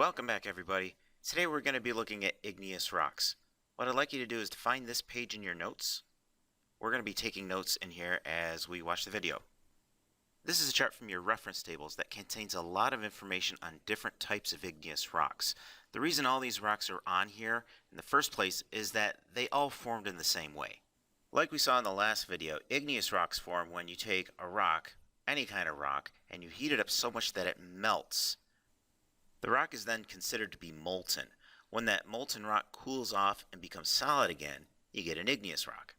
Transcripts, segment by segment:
Welcome back, everybody. Today we're going to be looking at igneous rocks. What I'd like you to do is to find this page in your notes. We're going to be taking notes in here as we watch the video. This is a chart from your reference tables that contains a lot of information on different types of igneous rocks. The reason all these rocks are on here in the first place is that they all formed in the same way. Like we saw in the last video, igneous rocks form when you take a rock, any kind of rock, and you heat it up so much that it melts. The rock is then considered to be molten. When that molten rock cools off and becomes solid again, you get an igneous rock.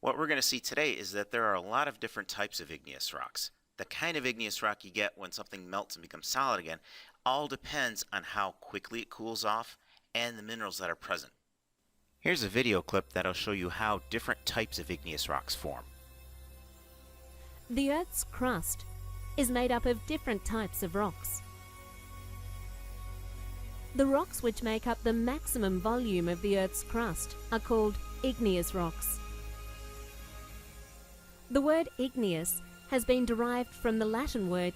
What we're going to see today is that there are a lot of different types of igneous rocks. The kind of igneous rock you get when something melts and becomes solid again all depends on how quickly it cools off and the minerals that are present. Here's a video clip that'll show you how different types of igneous rocks form. The Earth's crust is made up of different types of rocks. The rocks which make up the maximum volume of the Earth's crust are called igneous rocks. The word igneous has been derived from the Latin word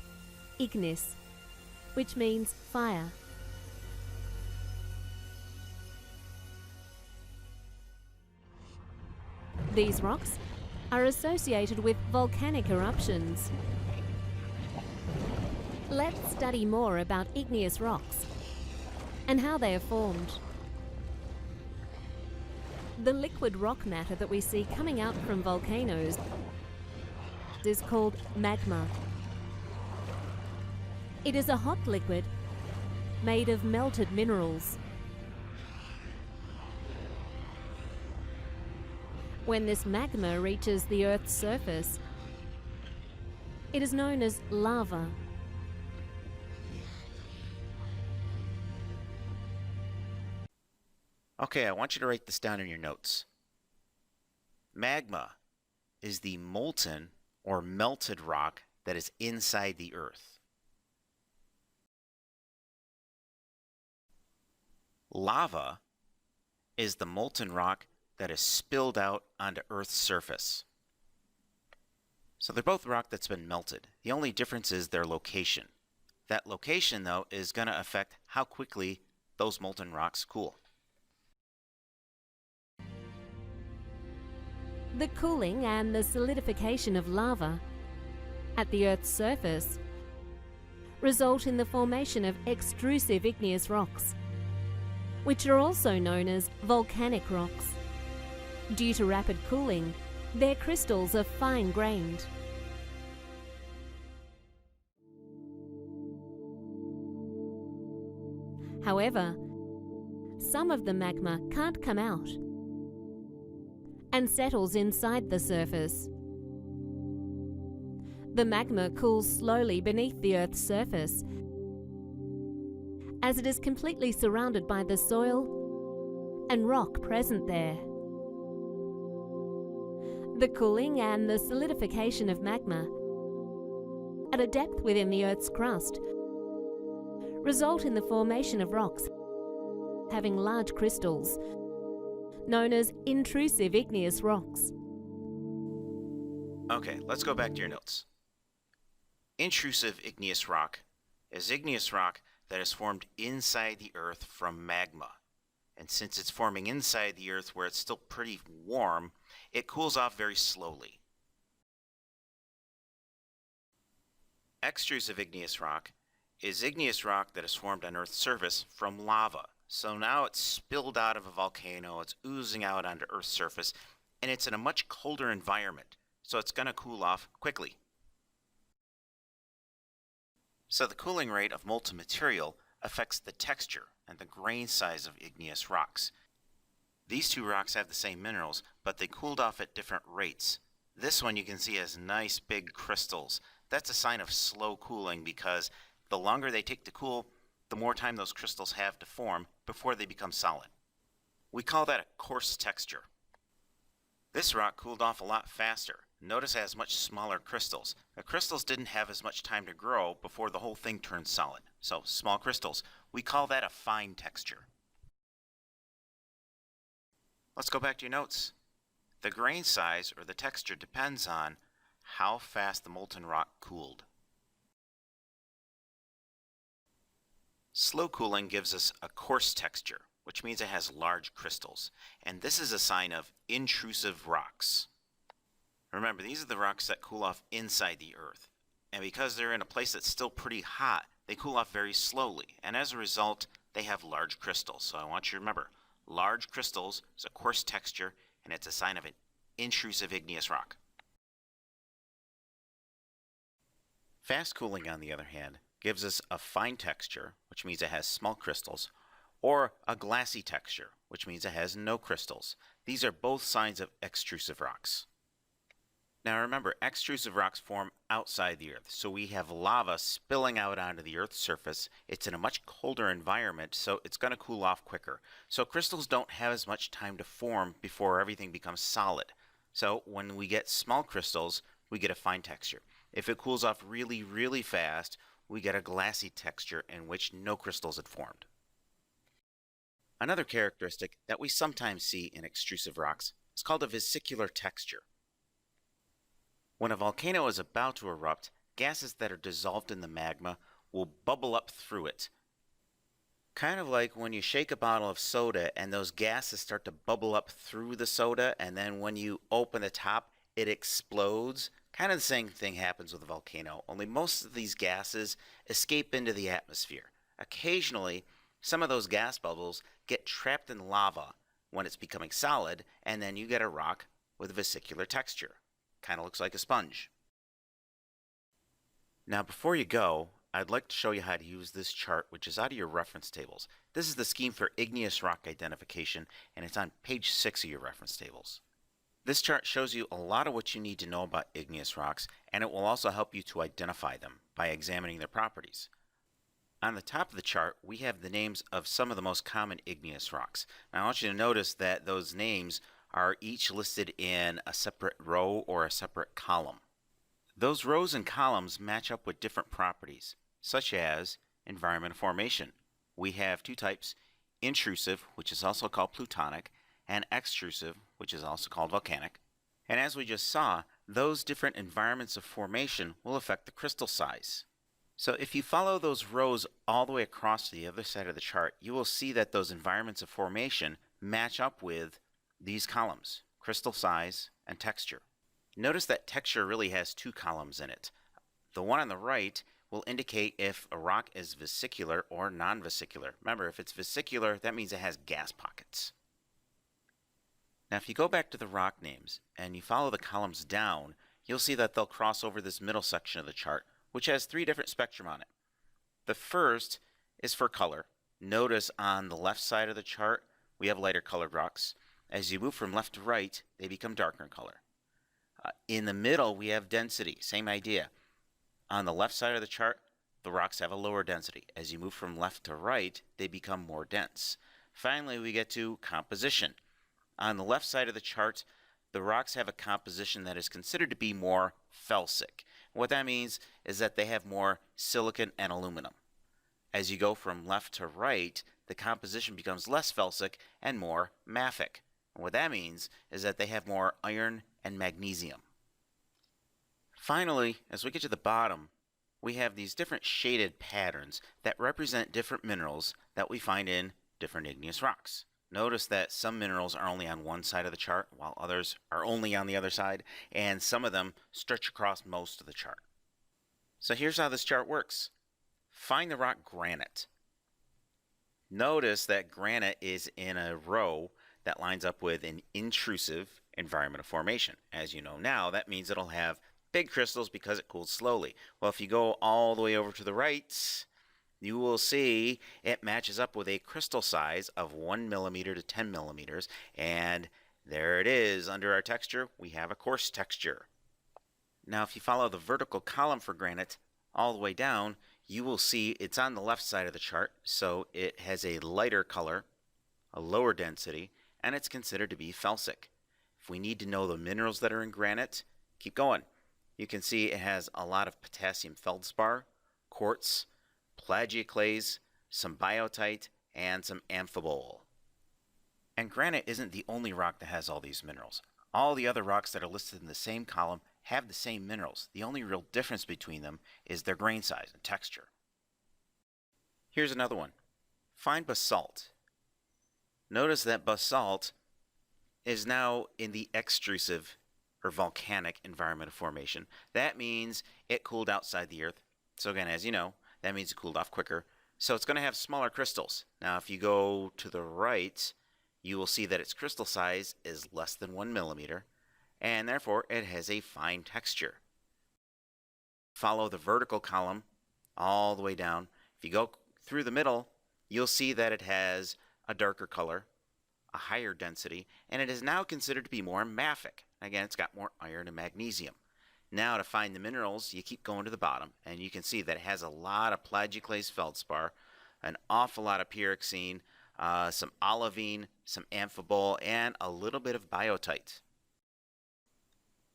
ignis, which means fire. These rocks are associated with volcanic eruptions. Let's study more about igneous rocks and how they are formed. The liquid rock matter that we see coming out from volcanoes is called magma. It is a hot liquid made of melted minerals. When this magma reaches the Earth's surface, it is known as lava. Okay, I want you to write this down in your notes. Magma is the molten or melted rock that is inside the Earth. Lava is the molten rock that is spilled out onto Earth's surface. So they're both rock that's been melted. The only difference is their location. That location, though, is going to affect how quickly those molten rocks cool. The cooling and the solidification of lava at the Earth's surface result in the formation of extrusive igneous rocks, which are also known as volcanic rocks. Due to rapid cooling, their crystals are fine-grained. However, some of the magma can't come out and settles inside the surface. The magma cools slowly beneath the Earth's surface as it is completely surrounded by the soil and rock present there. The cooling and the solidification of magma at a depth within the Earth's crust result in the formation of rocks having large crystals, known as intrusive igneous rocks. Okay, let's go back to your notes. Intrusive igneous rock is igneous rock that is formed inside the Earth from magma. And since it's forming inside the Earth where it's still pretty warm, it cools off very slowly. Extrusive igneous rock is igneous rock that is formed on Earth's surface from lava. So now it's spilled out of a volcano, it's oozing out onto Earth's surface, and it's in a much colder environment, so it's going to cool off quickly. So the cooling rate of molten material affects the texture and the grain size of igneous rocks. These two rocks have the same minerals, but they cooled off at different rates. This one you can see has nice big crystals. That's a sign of slow cooling because the longer they take to cool, the more time those crystals have to form before they become solid. We call that a coarse texture. This rock cooled off a lot faster. Notice it has much smaller crystals. The crystals didn't have as much time to grow before the whole thing turned solid. So small crystals. We call that a fine texture. Let's go back to your notes. The grain size or the texture depends on how fast the molten rock cooled. Slow cooling gives us a coarse texture, which means it has large crystals, and this is a sign of intrusive rocks. Remember, these are the rocks that cool off inside the Earth, and because they're in a place that's still pretty hot, they cool off very slowly, and as a result, they have large crystals. So I want you to remember, large crystals is a coarse texture, and it's a sign of an intrusive igneous rock. Fast cooling, on the other hand, gives us a fine texture, which means it has small crystals, or a glassy texture, which means it has no crystals. These are both signs of extrusive rocks. Now remember, extrusive rocks form outside the Earth, so we have lava spilling out onto the Earth's surface. It's in a much colder environment, so it's going to cool off quicker. So crystals don't have as much time to form before everything becomes solid. So when we get small crystals, we get a fine texture. If it cools off really, really fast, we get a glassy texture in which no crystals had formed. Another characteristic that we sometimes see in extrusive rocks is called a vesicular texture. When a volcano is about to erupt, gases that are dissolved in the magma will bubble up through it. Kind of like when you shake a bottle of soda and those gases start to bubble up through the soda, and then when you open the top, it explodes. Kind of the same thing happens with a volcano, only most of these gases escape into the atmosphere. Occasionally, some of those gas bubbles get trapped in lava when it's becoming solid, and then you get a rock with a vesicular texture. Kind of looks like a sponge. Now before you go, I'd like to show you how to use this chart, which is out of your reference tables. This is the scheme for igneous rock identification, and it's on page 6 of your reference tables. This chart shows you a lot of what you need to know about igneous rocks, and it will also help you to identify them by examining their properties. On the top of the chart, we have the names of some of the most common igneous rocks. Now I want you to notice that those names are each listed in a separate row or a separate column. Those rows and columns match up with different properties, such as environment of formation. We have two types, intrusive, which is also called plutonic, and extrusive, which is also called volcanic. And as we just saw, those different environments of formation will affect the crystal size. So if you follow those rows all the way across to the other side of the chart, you will see that those environments of formation match up with these columns, crystal size and texture. Notice that texture really has two columns in it. The one on the right will indicate if a rock is vesicular or non-vesicular. Remember, if it's vesicular, that means it has gas pockets. Now if you go back to the rock names and you follow the columns down, you'll see that they'll cross over this middle section of the chart, which has three different spectrum on it. The first is for color. Notice on the left side of the chart, we have lighter colored rocks. As you move from left to right, they become darker in color. In the middle, we have density. Same idea. On the left side of the chart, the rocks have a lower density. As you move from left to right, they become more dense. Finally, we get to composition. On the left side of the chart, the rocks have a composition that is considered to be more felsic. What that means is that they have more silicon and aluminum. As you go from left to right, the composition becomes less felsic and more mafic. And what that means is that they have more iron and magnesium. Finally, as we get to the bottom, we have these different shaded patterns that represent different minerals that we find in different igneous rocks. Notice that some minerals are only on one side of the chart, while others are only on the other side, and some of them stretch across most of the chart. So here's how this chart works. Find the rock granite. Notice that granite is in a row that lines up with an intrusive environment of formation. As you know now, that means it'll have big crystals because it cools slowly. Well, if you go all the way over to the right, you will see it matches up with a crystal size of 1 millimeter to 10 millimeters, and there it is. Under our texture, we have a coarse texture. Now, if you follow the vertical column for granite all the way down, you will see it's on the left side of the chart, so it has a lighter color, a lower density, and it's considered to be felsic. If we need to know the minerals that are in granite, keep going. You can see it has a lot of potassium feldspar, quartz, plagioclase, some biotite, and some amphibole. And granite isn't the only rock that has all these minerals. All the other rocks that are listed in the same column have the same minerals. The only real difference between them is their grain size and texture. Here's another one. Find basalt. Notice that basalt is now in the extrusive or volcanic environment of formation. That means it cooled outside the Earth. So again, as you know, that means it cooled off quicker. So it's going to have smaller crystals. Now, if you go to the right, you will see that its crystal size is less than 1 millimeter, and therefore it has a fine texture. Follow the vertical column all the way down. If you go through the middle, you'll see that it has a darker color, a higher density, and it is now considered to be more mafic. Again, it's got more iron and magnesium. Now, to find the minerals, you keep going to the bottom, and you can see that it has a lot of plagioclase feldspar, an awful lot of pyroxene, some olivine, some amphibole, and a little bit of biotite.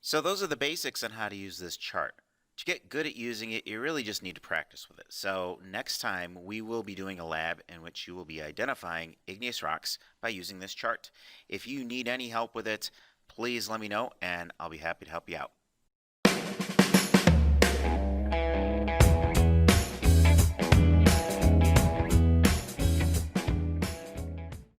So those are the basics on how to use this chart. To get good at using it, you really just need to practice with it. So next time we will be doing a lab in which you will be identifying igneous rocks by using this chart. If you need any help with it, please let me know and I'll be happy to help you out.